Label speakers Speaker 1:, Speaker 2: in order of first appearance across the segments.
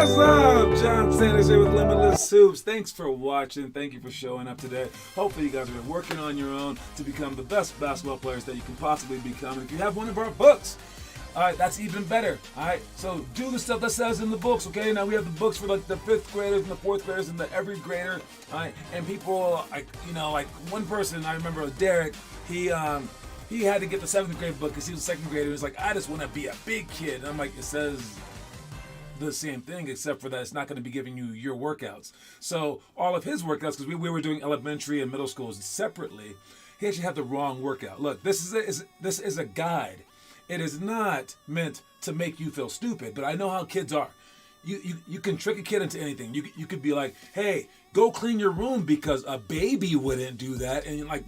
Speaker 1: What's up? John Sanders here with Limitless Hoops. Thanks for watching. Thank you for showing up today. Hopefully you guys are working on your own to become the best basketball players that you can possibly become. And if you have one of our books, all right, that's even better. All right, so do the stuff that says in the books, okay? Now we have the books for like the fifth graders and the fourth graders and the every grader. All right, and people like one person I remember, Derek. He had to get the seventh grade book because he was a second grader. He was like, I just want to be a big kid. And I'm like, it says the same thing, except for that it's not going to be giving you your workouts. So all of his workouts, because we were doing elementary and middle schools separately, he actually had the wrong workout. Look, this is a guide. It is not meant to make you feel stupid, but I know how kids are. You can trick a kid into anything. You could be like, hey, go clean your room because a baby wouldn't do that, and like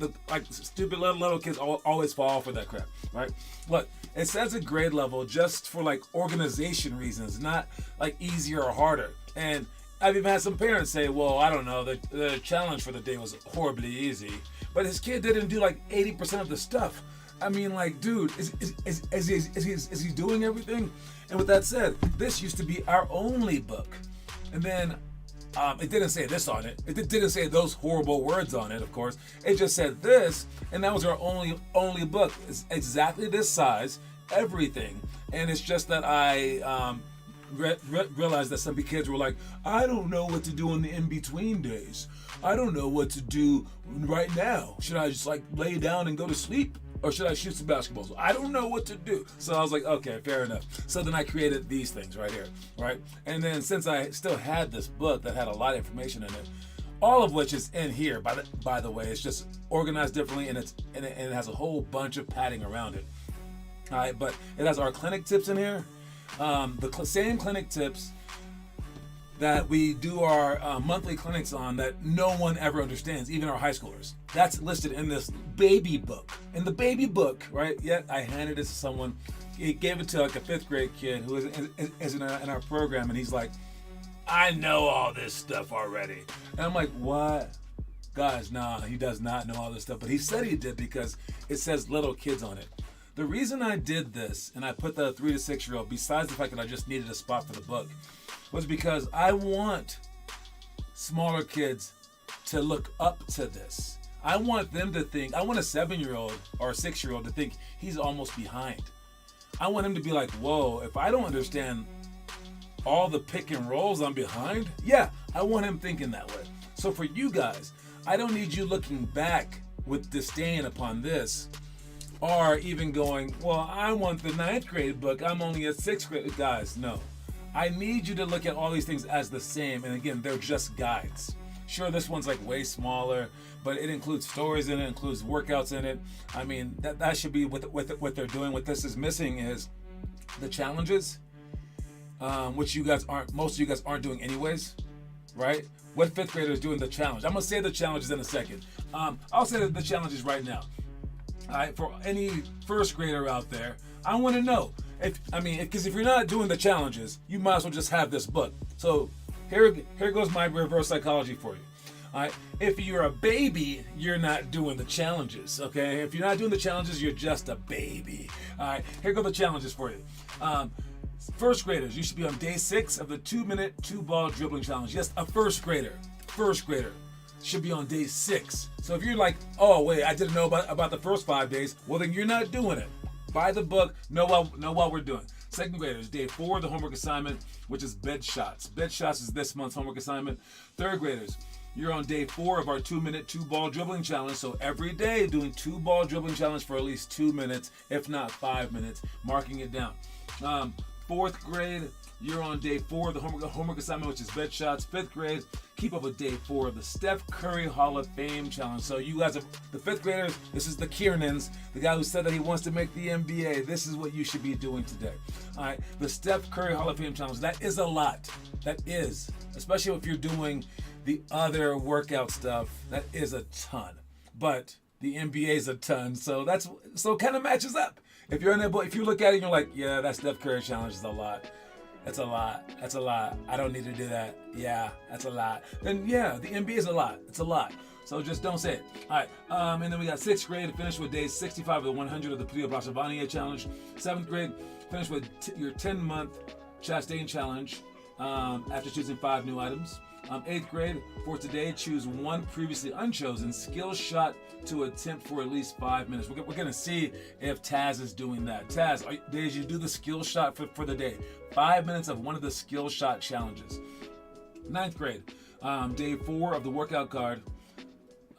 Speaker 1: stupid little kids always fall for that crap, right? Look, it says a grade level just for like organization reasons, not like easier or harder. And I've even had some parents say, well, I don't know, the challenge for the day was horribly easy, but his kid didn't do like 80% of the stuff. I mean, like, dude, is he doing everything? And with that said, this used to be our only book. And then it didn't say this on it. It didn't say those horrible words on it, of course. It just said this, and that was our only book. It's exactly this size, everything. And it's just that I realized that some kids were like, I don't know what to do in the in-between days. I don't know what to do right now. Should I just like lay down and go to sleep? Or should I shoot some basketballs? I don't know what to do. So I was like, okay, fair enough. So then I created these things right here, right? And then since I still had this book that had a lot of information in it, all of which is in here, by the way, it's just organized differently, and it has a whole bunch of padding around it. All right, but it has our clinic tips in here, same clinic tips that we do our monthly clinics on that no one ever understands, even our high schoolers. That's listed in this baby book. In the baby book, right? Yet I handed it to someone. He gave it to like a fifth grade kid who is in our program, and he's like, I know all this stuff already. And I'm like, what? Guys, nah, he does not know all this stuff. But he said he did because it says little kids on it. The reason I did this, and I put the 3 to 6 year old, besides the fact that I just needed a spot for the book, was because I want smaller kids to look up to this. I want them to think, I want a 7-year-old or a 6-year-old to think he's almost behind. I want him to be like, whoa, if I don't understand all the pick and rolls I'm behind, yeah, I want him thinking that way. So for you guys, I don't need you looking back with disdain upon this, or even going, well, I want the 9th grade book, I'm only a 6th grade. Guys, no. I need you to look at all these things as the same, and again, they're just guides. Sure, this one's like way smaller, but it includes stories in it, includes workouts in it. I mean, that should be what they're doing. What this is missing is the challenges, which most of you guys aren't doing anyways, right? What fifth grader is doing the challenge? I'm gonna say the challenges in a second. I'll say the challenges right now. All right, for any first grader out there, I want to know. Because if you're not doing the challenges, you might as well just have this book. So here goes my reverse psychology for you. All right, if you're a baby, you're not doing the challenges. Okay, if you're not doing the challenges, you're just a baby. All right, here go the challenges for you. First graders, you should be on day 6 of the 2-minute 2-ball dribbling challenge. Yes, a first grader should be on day 6. So if you're like, oh wait, I didn't know about the first 5 days, well then you're not doing it. Buy the book, know what we're doing. Second graders, day 4 of the homework assignment, which is bed shots. Bed shots is this month's homework assignment. Third graders, you're on day 4 of our 2-minute 2-ball dribbling challenge. So every day doing 2-ball dribbling challenge for at least 2 minutes, if not 5 minutes, marking it down. Fourth grade, you're on day 4 of the homework assignment, which is bed shots. Fifth grade, keep up with day 4 of the Steph Curry Hall of Fame challenge. So you guys, the fifth graders, this is the Kiernans, the guy who said that he wants to make the NBA. This is what you should be doing today. All right, the Steph Curry Hall of Fame challenge. That is a lot. That is, especially if you're doing the other workout stuff. That is a ton. But the NBA is a ton. So it kind of matches up. If you're if you look at it and you're like, yeah, that Steph Curry challenge is a lot. That's a lot. That's a lot. I don't need to do that. Yeah, that's a lot. Then yeah, the NBA is a lot. It's a lot. So just don't say it. All right. And then we got 6th grade to finish with day 65 of the 100 of the Priya Brasavania challenge. 7th grade, finish with your 10-month Chastain challenge. after choosing 5 new items. 8th grade, for today, choose one previously unchosen skill shot to attempt for at least 5 minutes. We're going to see if Taz is doing that. Taz, did you do the skill shot for the day? 5 minutes of one of the skill shot challenges. 9th grade, day 4 of the workout card.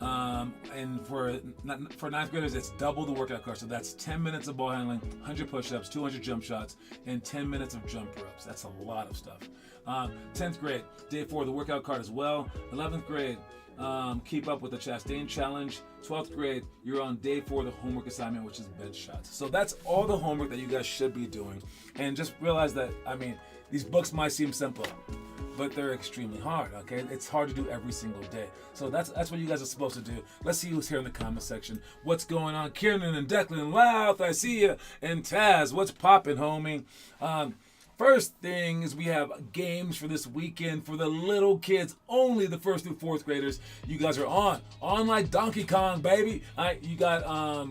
Speaker 1: And for 9th graders, it's double the workout card. So that's 10 minutes of ball handling, 100 push-ups, 200 jump shots, and 10 minutes of jump ropes. That's a lot of stuff. 10th grade, day 4 of the workout card as well. 11th grade, keep up with the Chastain challenge. 12th grade, you're on day 4 of the homework assignment, which is bench shots. So that's all the homework that you guys should be doing. And just realize that, these books might seem simple, but they're extremely hard, okay? It's hard to do every single day. So that's what you guys are supposed to do. Let's see who's here in the comment section. What's going on? Kieran and Declan, Louth, I see you. And Taz, what's poppin', homie? First thing is we have games for this weekend for the little kids, only the 1st through 4th graders. You guys are on like Donkey Kong, baby. You got,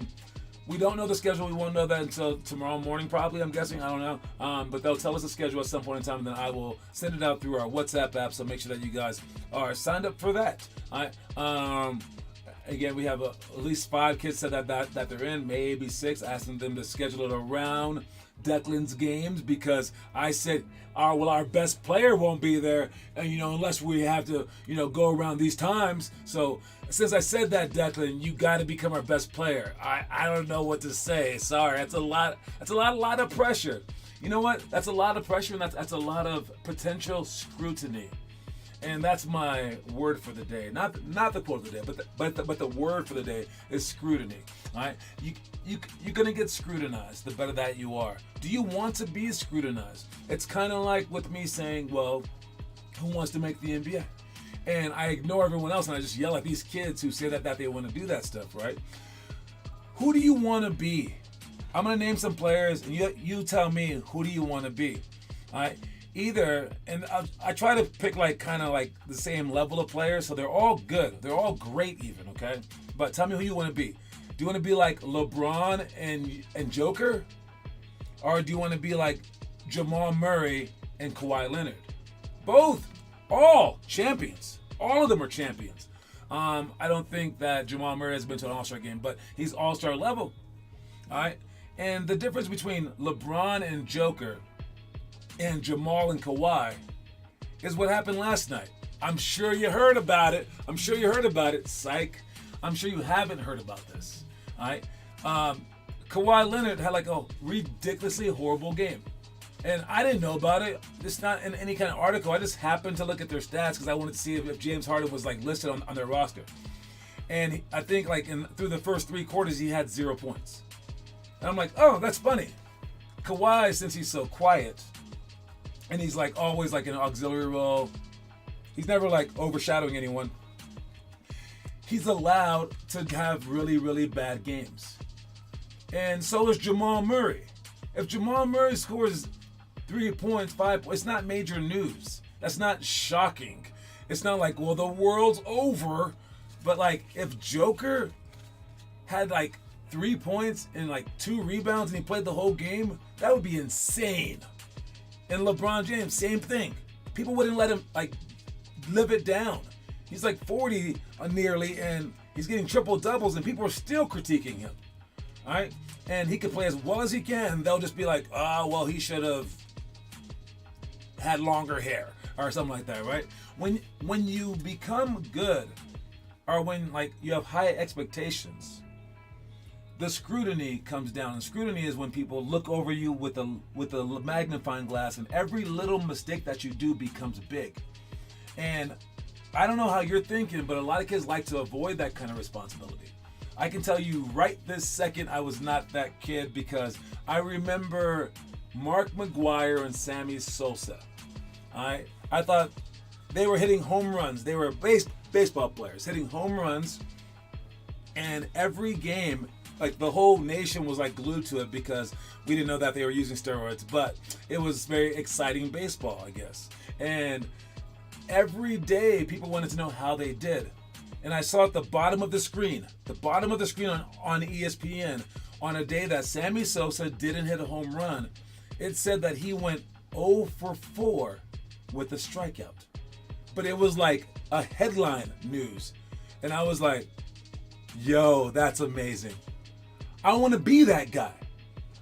Speaker 1: we don't know the schedule. We won't know that until tomorrow morning, probably, I'm guessing. I don't know. But they'll tell us the schedule at some point in time, and then I will send it out through our WhatsApp app, so make sure that you guys are signed up for that. Again, we have at least 5 kids said that they're in, maybe 6, asking them to schedule it around Declan's games, because I said, our best player won't be there, and unless we have to, go around these times. So since I said that, Declan, you got to become our best player. I don't know what to say. Sorry, that's a lot of pressure. You know what? That's a lot of pressure, and that's a lot of potential scrutiny. And that's my word for the day. Not the quote of the day, but the word for the day is scrutiny. All right, you're gonna get scrutinized the better that you are. Do you want to be scrutinized? It's kind of like with me saying, well, who wants to make the NBA? And I ignore everyone else and I just yell at these kids who say that they want to do that stuff, right? Who do you want to be? I'm gonna name some players, and you tell me, who do you want to be? All right. Either, and I try to pick kind of the same level of players, so they're all good. They're all great even, okay? But tell me who you want to be. Do you want to be like LeBron and Joker? Or do you want to be like Jamal Murray and Kawhi Leonard? Both. All champions. All of them are champions. I don't think that Jamal Murray has been to an All-Star game, but he's All-Star level. All right? And the difference between LeBron and Joker and Jamal and Kawhi is what happened last night. I'm sure you heard about it. Psych. I'm sure you haven't heard about this. All right. Kawhi Leonard had a ridiculously horrible game. And I didn't know about it. It's not in any kind of article. I just happened to look at their stats because I wanted to see if James Harden was listed on their roster. And I think through the first 3 quarters, he had 0 points. And I'm like, oh, that's funny. Kawhi, since he's so quiet, and he's always in an auxiliary role. He's never overshadowing anyone. He's allowed to have really, really bad games. And so is Jamal Murray. If Jamal Murray scores 3 points, 5 points, it's not major news. That's not shocking. It's not well, the world's over. But if Joker had 3 points and 2 rebounds and he played the whole game, that would be insane. And LeBron James, same thing. People wouldn't let him live it down. He's 40 nearly, and he's getting triple doubles, and people are still critiquing him. All right, and he can play as well as he can. And they'll just be well, he should have had longer hair or something like that, right? When you become good, or when you have high expectations, the scrutiny comes down. And scrutiny is when people look over you with a magnifying glass, and every little mistake that you do becomes big. And I don't know how you're thinking, but a lot of kids like to avoid that kind of responsibility. I can tell you right this second, I was not that kid, because I remember Mark McGuire and Sammy Sosa. I thought they were hitting home runs. They were baseball players hitting home runs, and every game, the whole nation was glued to it, because we didn't know that they were using steroids, but it was very exciting baseball, I guess. And every day people wanted to know how they did. And I saw at the bottom of the screen on ESPN, on a day that Sammy Sosa didn't hit a home run, it said that he went 0 for 4 with a strikeout. But it was like a headline news. And I was like, yo, that's amazing. I want to be that guy.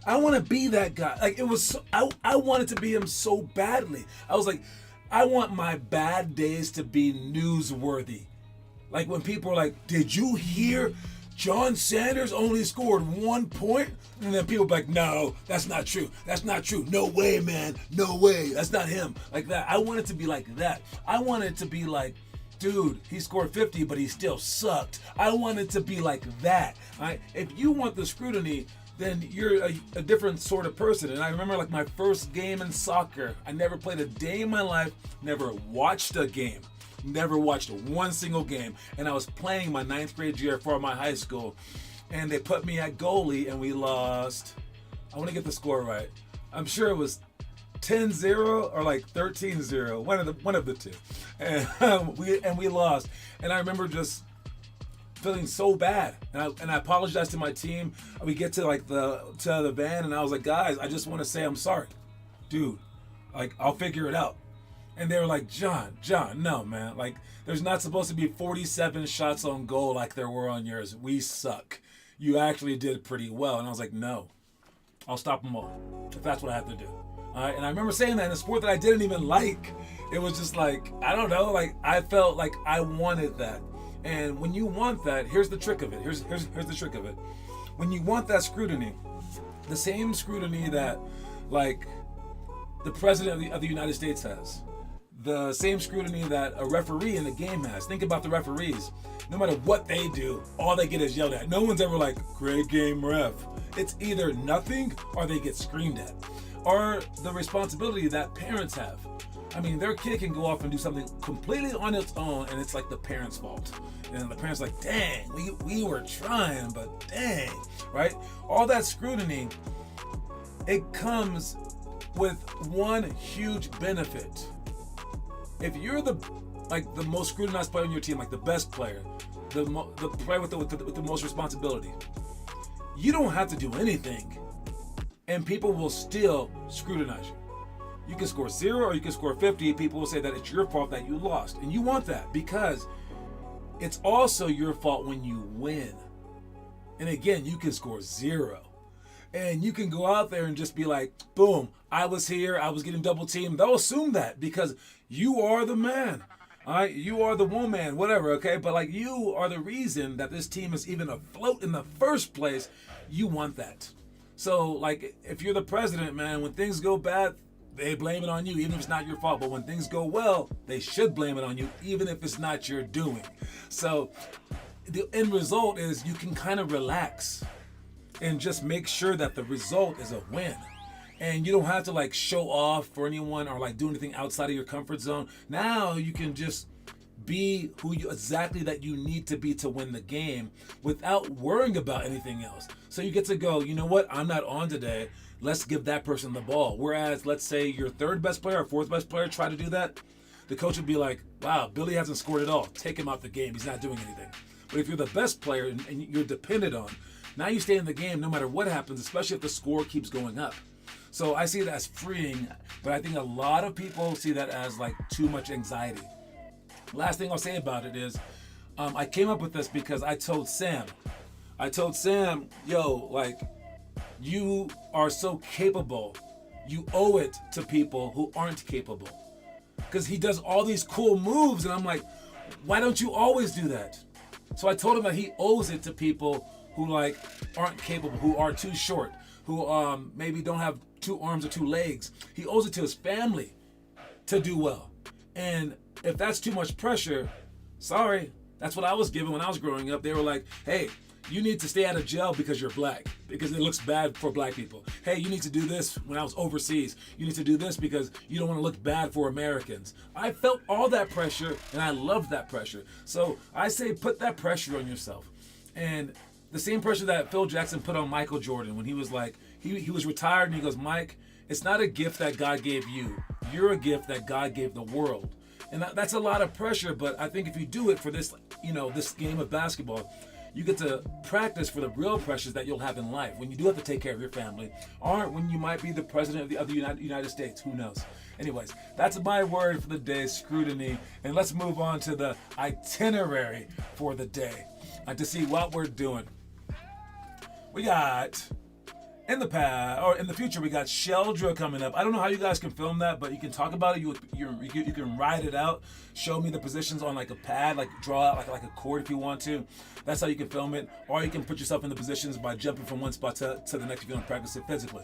Speaker 1: I want to be that guy. Like, it was so, I wanted to be him so badly. I was like, I want my bad days to be newsworthy. Like when people are like, did you hear John Sanders only scored 1 point? And then people be like, no, that's not true. That's not true. No way, man. No way. That's not him. Like that. I want it to be like that. I want it to be like, dude, he scored 50, but he still sucked. I want it to be like that. Right? If you want the scrutiny, then you're a different sort of person. And I remember like my first game in soccer. I never played a day in my life, never watched a game. Never watched one single game. And I was playing my 9th grade year for my high school. And they put me at goalie and we lost. I want to get the score right. I'm sure it was 10-0 or like 13-0. One of the two. And we lost. And I remember just feeling so bad. And I apologized to my team. We get to like the van and I was like, guys, I just want to say I'm sorry. Dude, like I'll figure it out. And they were like, John, no, man. Like, there's not supposed to be 47 shots on goal like there were on yours. We suck. You actually did pretty well. And I was like, no, I'll stop them all if that's what I have to do. All right. And I remember saying that in a sport that I didn't even like. It was just like, I don't know. Like, I felt like I wanted that. And when you want that, here's the trick of it. Here's the trick of it. When you want that scrutiny, the same scrutiny that, like, the president of the United States has, the same scrutiny that a referee in a game has. Think about the referees. No matter what they do, all they get is yelled at. No one's ever like, great game, ref. It's either nothing or they get screamed at. Or the responsibility that parents have. I mean, their kid can go off and do something completely on its own and it's like the parents' fault. And the parents like, dang, we were trying, but dang, right? All that scrutiny, it comes with one huge benefit. If you're the most scrutinized player on your team, like the best player, the player with the most responsibility, you don't have to do anything, and people will still scrutinize you. You can score 0 or you can score 50. People will say that it's your fault that you lost, and you want that because it's also your fault when you win. And again, you can score 0. And you can go out there and just be like, boom, I was here, I was getting double teamed. They'll assume that because you are the man. All right, you are the woman, whatever, okay? But like you are the reason that this team is even afloat in the first place. You want that. So like if you're the president, man, when things go bad, they blame it on you, even if it's not your fault. But when things go well, they should blame it on you, even if it's not your doing. So the end result is you can kind of relax and just make sure that the result is a win. And you don't have to like show off for anyone or like do anything outside of your comfort zone. Now you can just be who you exactly that you need to be to win the game without worrying about anything else. So you get to go, you know what? I'm not on today. Let's give that person the ball. Whereas let's say your 3rd best player or 4th best player try to do that. The coach would be like, wow, Billy hasn't scored at all. Take him out the game. He's not doing anything. But if you're the best player and you're dependent on, now you stay in the game no matter what happens, especially if the score keeps going up. So I see it as freeing, but I think a lot of people see that as like too much anxiety. Last thing I'll say about it is, I came up with this because I told Sam, yo, like, you are so capable. You owe it to people who aren't capable. Because he does all these cool moves, and I'm like, why don't you always do that? So I told him that he owes it to people who like aren't capable, who are too short, who maybe don't have 2 arms or 2 legs. He owes it to his family to do well. And if that's too much pressure, sorry, that's what I was given when I was growing up. They were like, hey, you need to stay out of jail because you're black, because it looks bad for black people. Hey, you need to do this when I was overseas. You need to do this because you don't want to look bad for Americans. I felt all that pressure and I loved that pressure. So I say put that pressure on yourself. And the same pressure that Phil Jackson put on Michael Jordan when he was like, he was retired and he goes, Mike, it's not a gift that God gave you. You're a gift that God gave the world. And that's a lot of pressure, but I think if you do it for this, this game of basketball, You get to practice for the real pressures that you'll have in life when you do have to take care of your family, or when you might be the president of the United States. Who knows? Anyways, that's my word for the day, scrutiny. And let's move on to the itinerary for the day to see what we're doing. We got in the future, we got Sheldra coming up. I don't know how you guys can film that, but you can talk about it. You can write it out, show me the positions on like a pad, like draw out like a chord if you want to. That's how you can film it. Or you can put yourself in the positions by jumping from one spot to the next if you want to practice it physically.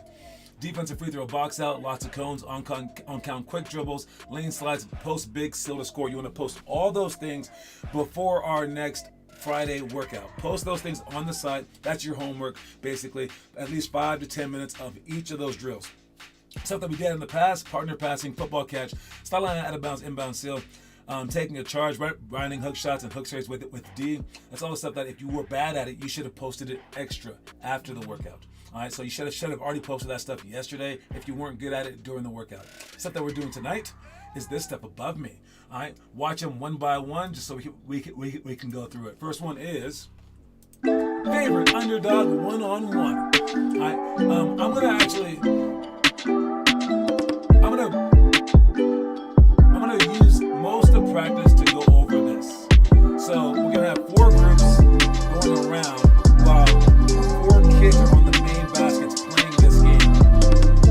Speaker 1: Defensive free throw, box out, lots of cones, on count quick dribbles, lane slides, post big, still to score. You want to post all those things before our next Friday workout. Post those things on the site. That's your homework, basically. At least 5 to 10 minutes of each of those drills. Stuff that we did in the past: partner passing, football catch, sideline out of bounds, inbound seal, taking a charge, grinding hook shots and hook straights with D. That's all the stuff that if you were bad at it, you should have posted it extra after the workout. All right, so you should have already posted that stuff yesterday if you weren't good at it during the workout. Stuff that we're doing tonight is this step above me. All right, watch them one by one just so we can go through it. First one is favorite underdog one-on-one. All right, I'm gonna use most of practice to go over this. So we're gonna have 4 groups going around while 4 kids are on the main baskets playing this game,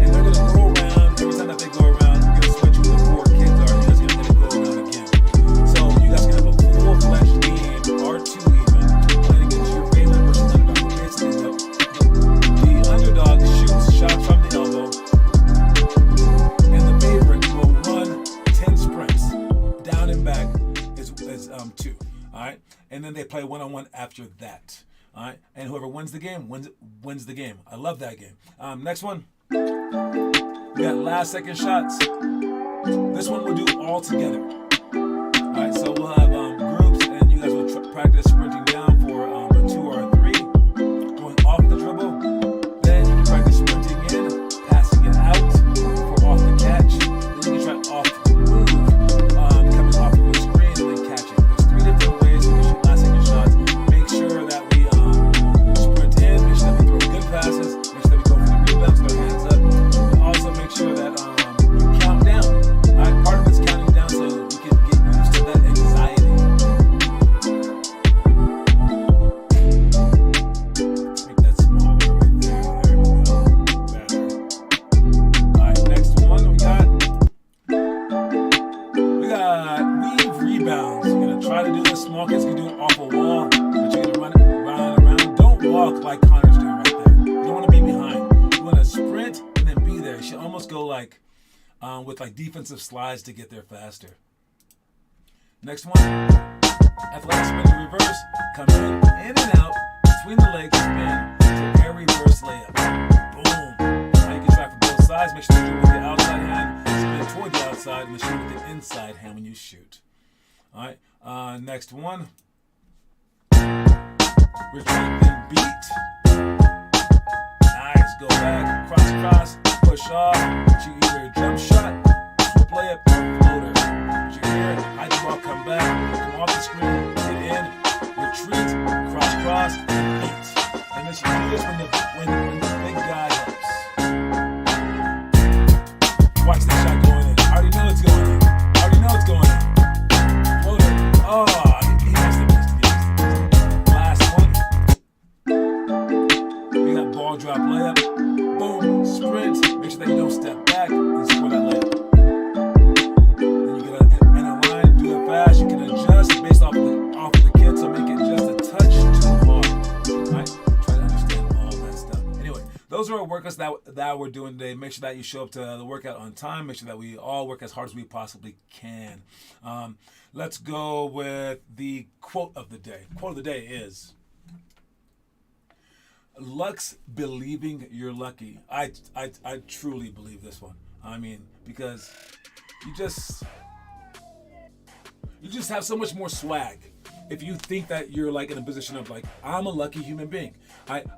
Speaker 1: and they're gonna go around. Every time that they go around, we're gonna switch who the 4 kids are. You guys are gonna go around again. So you guys can have a full-fledged game, or 2 even, playing against your favorite versus underdog. Basically, the underdog shoots shots from the elbow, and the favorite will run 10 sprints down and back is 2. All right, and then they play one-on-one after that. All right, and whoever wins the game wins the game. I love that game. Next one, we got last-second shots. This one we'll do all together. All right, so we'll have groups, and you guys will practice sprinting down for a 2 or a 3, going off the dribble. Then you can practice sprinting in, passing it out for off the catch. Then you can try off the move, coming off of the screen and then catching. There's 3 different ways you can shoot last-second shots. Make sure that we sprint in, make sure that we throw good passes, make sure that we go for the rebounds with our hands up. And also make sure that you count down. All right, part of it's counting down so we can get used to that anxiety. Make that smaller right there. There we go. Better. All right, next one we got weave rebounds. You're gonna try to do this. Small kids can do it off a wall, but you're gonna run around. Don't walk like Connor's doing right there. You don't want to be behind. You want to sprint and then be there. You should almost go like with like defensive slides to get there faster. Next one, athletic spin in reverse. Come in and out between the legs, spin to air reverse layup. Boom. Now you can try for both sides. Make sure you do it with the outside hand, spin toward the outside, and shoot with the inside hand when you shoot. All right. Next one. Retreat, then beat. Nice. Go back. Cross. Push off. Shoot either a jump shot, swoop layup, or floater. Put your ear, hide the ball, come back, come off the screen, get in, retreat, cross, and beat. And this, you do this when the big guy helps. Watch the shot going in. I already know it's going in. Floater. Oh, he missed it. Last one. We got ball drop layup. Boom, sprint. Make sure that you don't step back and score that layup. Then you get in a line, do it fast. You can adjust based off of the kid, so make it just a touch too hard. Right? Try to understand all that stuff. Anyway, those are our workouts that we're doing today. Make sure that you show up to the workout on time. Make sure that we all work as hard as we possibly can. Let's go with the quote of the day. Quote of the day is, luck's believing you're lucky. I truly believe this one. I mean, because you just have so much more swag if you think that you're like in a position of like, I'm a lucky human being.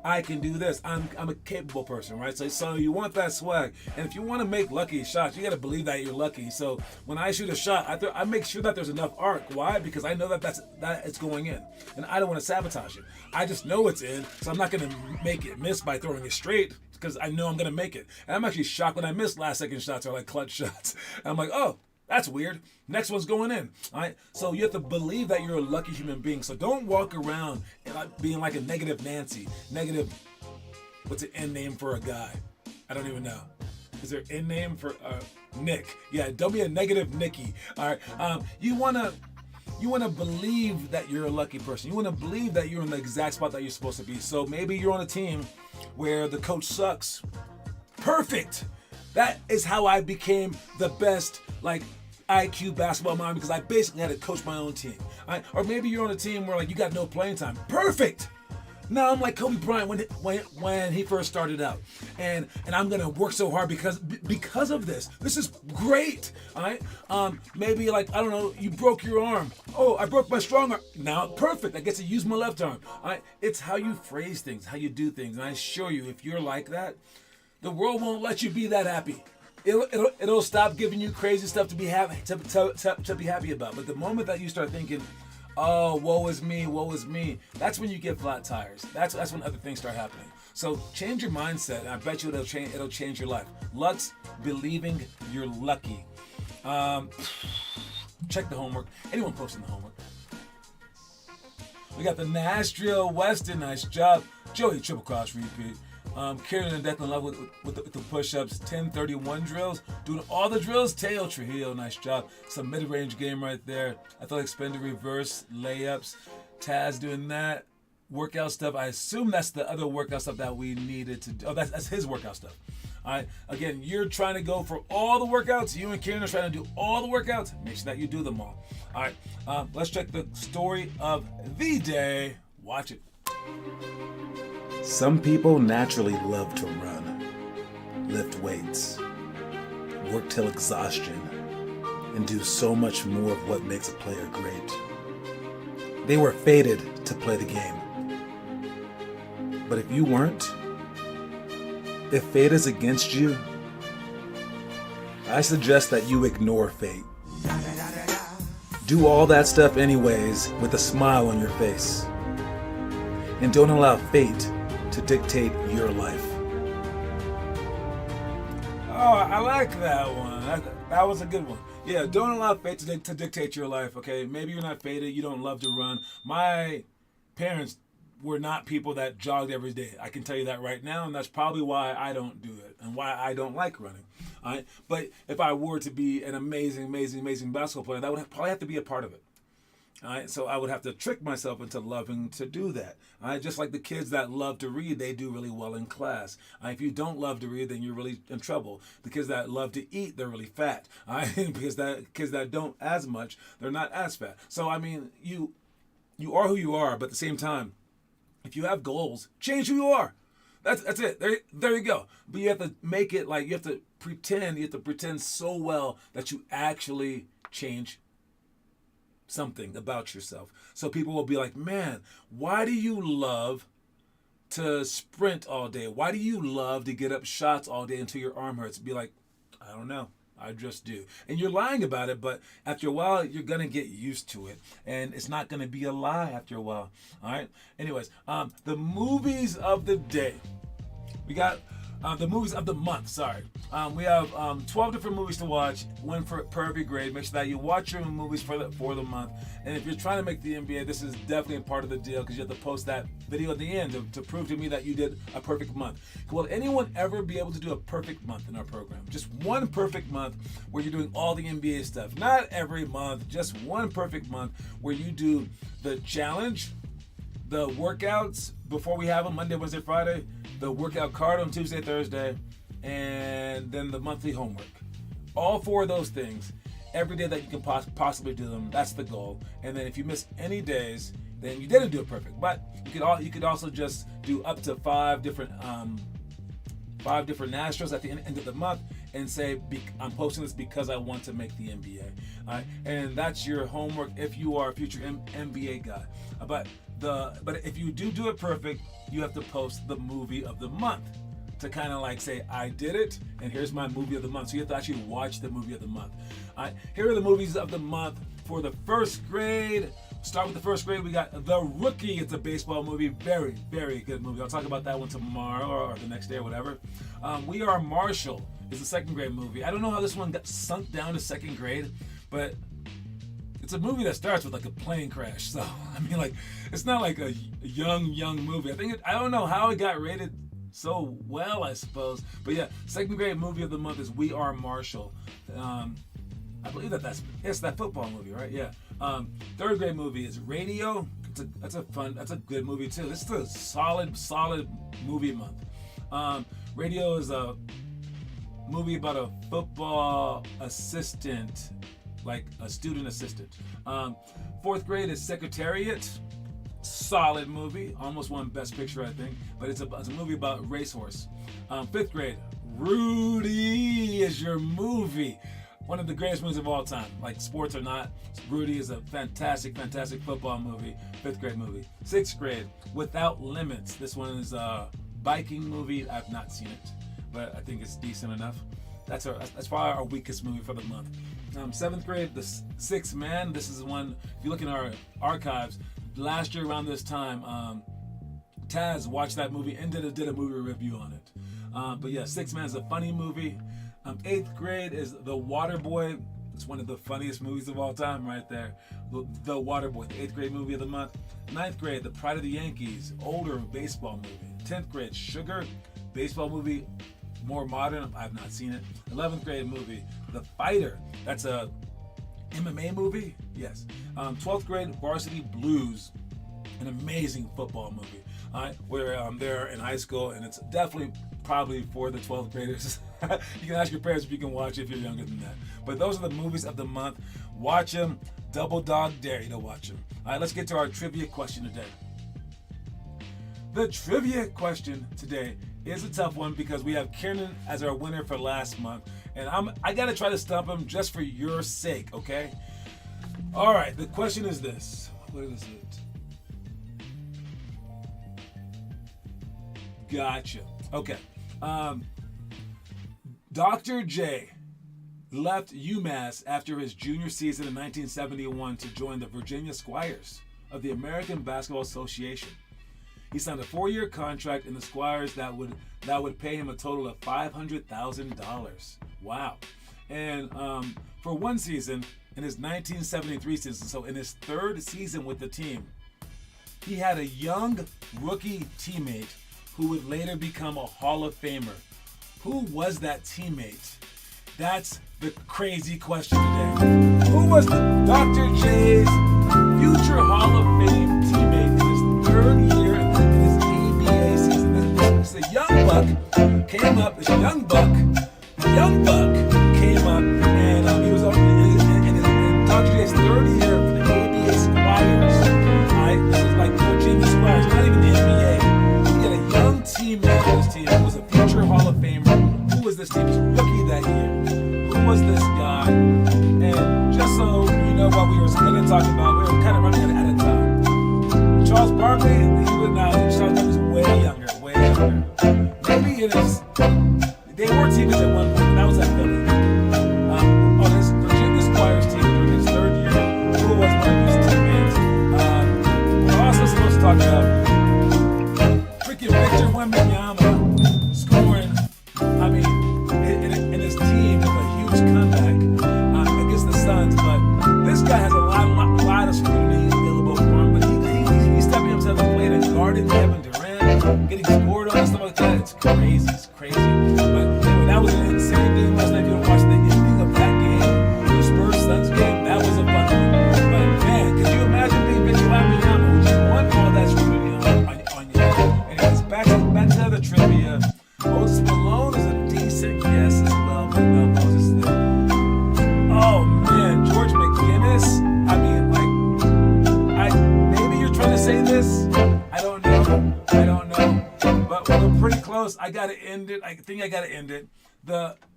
Speaker 1: I can do this. I'm a capable person, right? So you want that swag, and if you want to make lucky shots, you got to believe that you're lucky. So when I shoot a shot, I make sure that there's enough arc. Why? Because I know that it's going in, and I don't want to sabotage it. I just know it's in, so I'm not going to make it miss by throwing it straight, because I know I'm going to make it. And I'm actually shocked when I miss last second shots or like clutch shots. And I'm like, oh, that's weird. Next one's going in. All right. So you have to believe that you're a lucky human being. So don't walk around being like a negative Nancy. Negative. What's an end name for a guy? I don't even know. Is there an end name for Nick? Yeah. Don't be a negative Nicky. All right. You wanna believe that you're a lucky person. You want to believe that you're in the exact spot that you're supposed to be. So maybe you're on a team where the coach sucks. Perfect. That is how I became the best, like, IQ basketball mind, because I basically had to coach my own team. Right? Or maybe you're on a team where, like, you got no playing time. Perfect. Now I'm like Kobe Bryant when he first started out, and I'm gonna work so hard because of this. This is great. All right. Maybe, like, I don't know, you broke your arm. Oh, I broke my strong arm. Now perfect. I get to use my left arm. All right. It's how you phrase things, how you do things, and I assure you, if you're like that, the world won't let you be that happy. It'll stop giving you crazy stuff to be happy to be happy about. But the moment that you start thinking, oh, woe is me, that's when you get flat tires. That's when other things start happening. So change your mindset, and I bet you it'll change your life. Lux, believing you're lucky. Check the homework. Anyone posting the homework? We got the Nashville Weston, nice job. Joey, triple cross repeat. Kieran and Declan Love with the push-ups, 10-31 drills, doing all the drills. Teo Trujillo, nice job. Some mid-range game right there. Athletic spin to reverse layups. Taz doing that. Workout stuff. I assume that's the other workout stuff that we needed to do. Oh, that's his workout stuff. All right. Again, you're trying to go for all the workouts. You and Kieran are trying to do all the workouts. Make sure that you do them all. All right. Let's check the story of the day. Watch it. Some people naturally love to run, lift weights, work till exhaustion, and do so much more of what makes a player great. They were fated to play the game. But if you weren't, if fate is against you, I suggest that you ignore fate. Do all that stuff anyways with a smile on your face. And don't allow fate to dictate your life. Oh, I like that one. That was a good one. Yeah, don't allow fate to dictate your life, okay? Maybe you're not fated, you don't love to run. My parents were not people that jogged every day. I can tell you that right now, and that's probably why I don't do it and why I don't like running. All right? But if I were to be an amazing basketball player, that would probably have to be a part of it. All right, so I would have to trick myself into loving to do that. All right, just like the kids that love to read, they do really well in class. All right, if you don't love to read, then you're really in trouble. The kids that love to eat, they're really fat. All right, because that kids that don't as much, they're not as fat. So I mean, you are who you are, but at the same time, if you have goals, change who you are. That's it. There you go. But you have to make it like you have to pretend so well that you actually change something about yourself. So people will be like, man, why do you love to sprint all day? Why do you love to get up shots all day until your arm hurts? Be like, I don't know. I just do. And you're lying about it, but after a while, you're going to get used to it. And it's not going to be a lie after a while. All right? Anyways, the movies of the day. We got the movies of the month, sorry. We have 12 different movies to watch, one per every grade. Make sure that you watch your movies for the month. And if you're trying to make the NBA, this is definitely a part of the deal because you have to post that video at the end to prove to me that you did a perfect month. Will anyone ever be able to do a perfect month in our program? Just one perfect month where you're doing all the NBA stuff. Not every month, just one perfect month where you do the challenge, the workouts before we have them, Monday, Wednesday, Friday, the workout card on Tuesday, Thursday, and then the monthly homework. All four of those things, every day that you can possibly do them, that's the goal. And then if you miss any days, then you didn't do it perfect. But you could also just do up to five different Astros at the end of the month and say, I'm posting this because I want to make the NBA. All right? And that's your homework if you are a future NBA guy. But if you do it perfect, you have to post the movie of the month to kind of like say, I did it, and here's my movie of the month. So you have to actually watch the movie of the month. Here are the movies of the month for the first grade. Start with the first grade. We got The Rookie. It's a baseball movie. Very, very good movie. I'll talk about that one tomorrow or the next day or whatever. We Are Marshall is a second grade movie. I don't know how this one got sunk down to second grade, but it's a movie that starts with like a plane crash. So, I mean, like, it's not like a young movie. I don't know how it got rated so well, I suppose. But yeah, second grade movie of the month is We Are Marshall. I believe it's that football movie, right? Yeah. Third grade movie is Radio. That's a good movie too. This is a solid movie month. Radio is a movie about a football assistant, like a student assistant. Fourth grade is Secretariat. Solid movie, almost won Best Picture, I think, but it's a movie about racehorse. Fifth grade, Rudy is your movie. One of the greatest movies of all time, like sports or not. Rudy is a fantastic football movie. Fifth grade movie. Sixth grade, Without Limits. This one is a biking movie. I've not seen it, but I think it's decent enough. That's probably our weakest movie for the month. Seventh grade, The Sixth Man. This is one, if you look in our archives, last year around this time, Taz watched that movie and did a movie review on it. But yeah, Sixth Man is a funny movie. Eighth grade is The Waterboy. It's one of the funniest movies of all time right there. The Waterboy, the 8th grade movie of the month. Ninth grade, The Pride of the Yankees, older baseball movie. 10th grade, Sugar, baseball movie, more modern. I've not seen it. 11th grade movie, The Fighter. That's a MMA movie? Yes. 12th grade, Varsity Blues, an amazing football movie. Where they're in high school, and it's definitely probably for the 12th graders. You can ask your parents if you can watch it if you're younger than that. But those are the movies of the month. Watch them. Double dog dare you to watch them. All right, let's get to our trivia question today. The trivia question today is a tough one because we have Kiernan as our winner for last month, and I gotta try to stump him just for your sake, okay? All right, the question is this. What is it? Gotcha. Okay. Dr. J left UMass after his junior season in 1971 to join the Virginia Squires of the American Basketball Association. He signed a 4-year contract in the Squires that would pay him a total of $500,000. Wow. And for one season, in his 1973 season, so in his 3rd season with the team, he had a young rookie teammate who would later become a Hall of Famer. Who was that teammate? That's the crazy question today. Who was Dr. J's future Hall of Fame teammate in his 3rd year in his ABA season? This is a young buck came up. This young buck came up, and he was in Dr. J's 3rd year for the ABA Squires. Right? This is like Virginia Squires, not even the NBA. He had a young teammate on his team who was a future Hall of Famer. Who was this team's rookie that year? Who was this guy? And just so you know what we were going to talk about, we were kind of running out of time. Charles Barkley, he would now, Charles Barkley was way younger. Maybe it is, they were teammates at one point, but that was at Philly. On his Virginia Squires team during his 3rd year, who was one of his teammates? We're also supposed to talk about freaking Victor Wembanyama scoring, I mean, in his team with a huge comeback against the Suns. But this guy has a lot of scrutiny available for him. But he's stepping up to the plate and guarding Kevin Durant, getting scored on and stuff like that. It's crazy. But anyway, that was an insane game last night. If you want to watch the ending of that game, the Spurs-Suns game, that was a fun one. But man, could you imagine being Victor Wembanyama, who just won all that scrutiny on you? Anyways, back to the trivia. Moses Malone is a decent guess as well, but no, Moses is there. Oh man, George McGinnis. I mean, maybe you're trying to say this. I don't know. But we're pretty close. I gotta end it. I think I gotta end it. That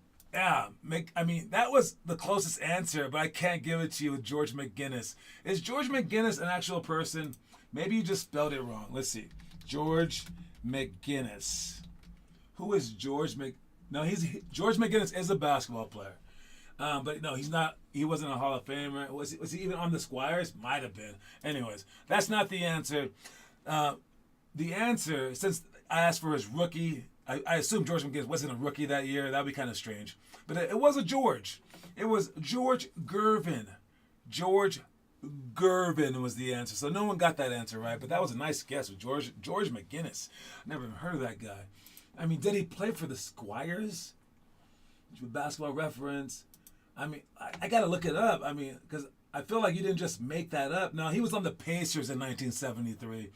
Speaker 1: was the closest answer, but I can't give it to you with George McGinnis. Is George McGinnis an actual person? Maybe you just spelled it wrong. Let's see. George McGinnis. Who is George Mc? No, George McGinnis is a basketball player. But no, he's not. He wasn't a Hall of Famer. Was he even on the Squires? Might have been. Anyways, that's not the answer. The answer, since I asked for his rookie, I assume George McGinnis wasn't a rookie that year. That'd be kind of strange. But it was a George. It was George Gervin. George Gervin was the answer. So no one got that answer right. But that was a nice guess with George McGinnis. Never even heard of that guy. I mean, did he play for the Squires? Basketball Reference. I mean, I got to look it up. I mean, because I feel like you didn't just make that up. No, he was on the Pacers in 1973.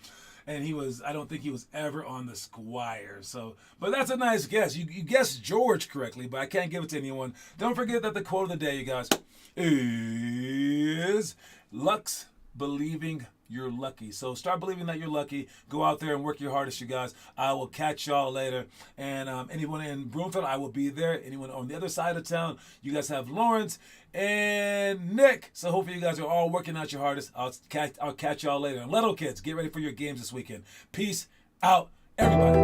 Speaker 1: And I don't think he was ever on the Squires. So, but that's a nice guess. You guessed George correctly, but I can't give it to anyone. Don't forget that the quote of the day, you guys, is luck's believing you're lucky. So start believing that you're lucky. Go out there and work your hardest, you guys. I will catch y'all later. And anyone in Broomfield, I will be there. Anyone on the other side of town, you guys have Lawrence and Nick. So hopefully you guys are all working out your hardest. I'll catch y'all later. And little kids, get ready for your games this weekend. Peace out, everybody.